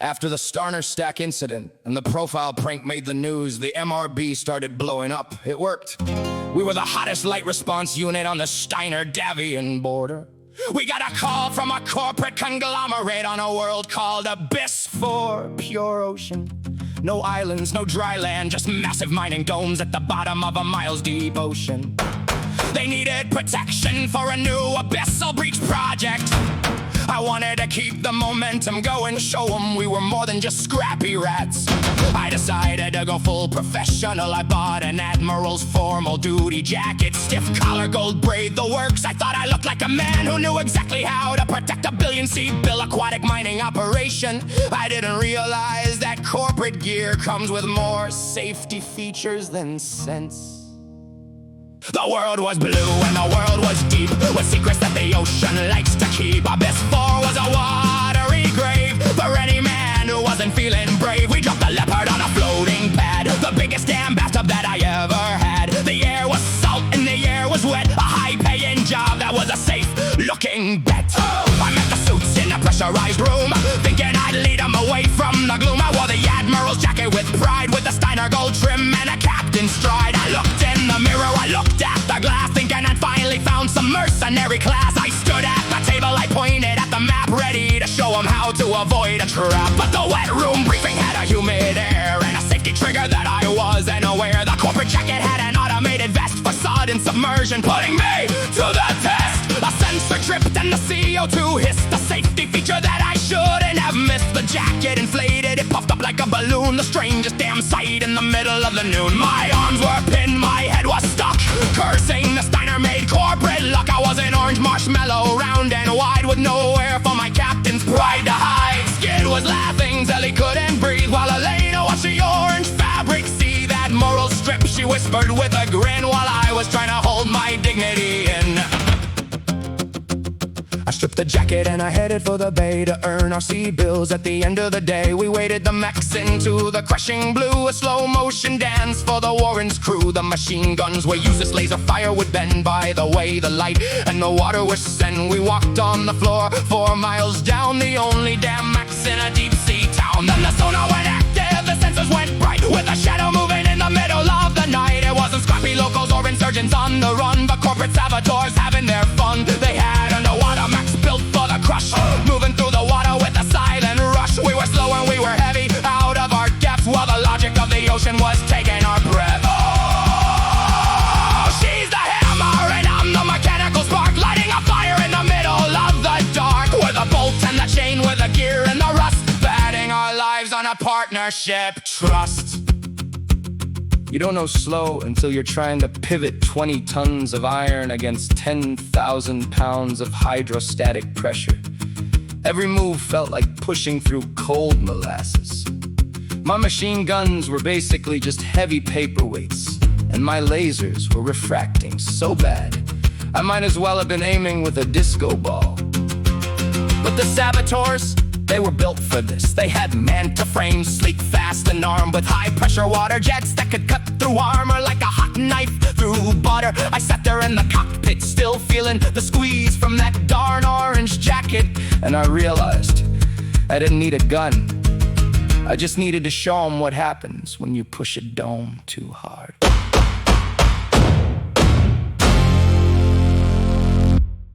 After the Starner stack incident and the profile prank made the news, the MRB started blowing up. It worked. We were the hottest light response unit on the Steiner-Davian border. We got a call from a corporate conglomerate on a world called Abyss for pure ocean. No islands, no dry land, just massive mining domes at the bottom of a miles deep ocean. They needed protection for a new abyssal breach project. I wanted to keep the momentum going, show them we were more than just scrappy rats. I decided to go full professional. I bought an Admiral's formal duty jacket, stiff collar, gold braid, the works. I thought I looked like a man who knew exactly how to protect a billion-seat bill aquatic mining operation. I didn't realize that corporate gear comes with more safety features than sense. The world was blue and the world was deep, with secrets that the ocean likes to keep. Abyss 4 was a watery grave for any man who wasn't feeling brave. We dropped the leopard on a floating pad, the biggest damn bathtub that I ever had. The air was salt and the air was wet, a high-paying job that was a safe-looking bet. I met the suits in a pressurized room, thinking I'd lead them away from the gloom. I wore the Admiral's jacket with pride, with the Steiner gold trim and a captain's stride. I looked in the mirror, I looked at the glass, thinking I'd finally found some mercenary class. I stood at the table, I pointed at the map, ready to show them how to avoid a trap. But the wet room briefing had a humid air and a safety trigger that I wasn't aware. The corporate jacket had an automated vest for sudden submersion, putting me to the test. A sensor tripped and the CO2 hissed, the safety feature that I shouldn't have missed. The jacket inflated, it puffed up like a balloon, the strangest damn sight in the middle of the noon. My arms were pinned, my head was stuck, cursing the Steiner-made corporate luck. I was an orange marshmallow, round and wide, with nowhere for my captain's pride to hide. Skid was laughing till he couldn't breathe, while Elena watched the orange fabric see that moral strip. She whispered with a grin while I was trying to hold my dignity in. I stripped the jacket and I headed for the bay to earn our sea bills at the end of the day. We waded the mechs into the crushing blue, a slow motion dance for the Warren's crew. The machine guns were useless, laser fire would bend by the way the light and the water were sent. We walked on the floor 4 miles down, the only damn mechs in a deep sea town. Then the sonar went active, the sensors went bright, with a shadow moving in the middle of the night. It wasn't scrappy locals or insurgents on the run, but corporate saboteurs having their fun. They had underwater mechs built for the crush, moving through the water with a silent rush. We were slow and we were heavy, out of our depth, while the logic of the ocean was taking our breath. Oh, she's the hammer and I'm the mechanical spark, lighting a fire in the middle of the dark. With a bolt and the chain, with the gear and the rust, betting our lives on a partnership trust. You don't know slow until you're trying to pivot 20 tons of iron against 10,000 pounds of hydrostatic pressure. Every move felt like pushing through cold molasses. My machine guns were basically just heavy paperweights, and my lasers were refracting so bad I might as well have been aiming with a disco ball. But the saboteurs, they were built for this. They had Manta frames, sleek, fast, and armed with high-pressure water jets that could cut through armor like a hot knife through butter. I sat there in the cockpit, still feeling the squeeze from that darn orange jacket, and I realized I didn't need a gun. I just needed to show them what happens when you push a dome too hard.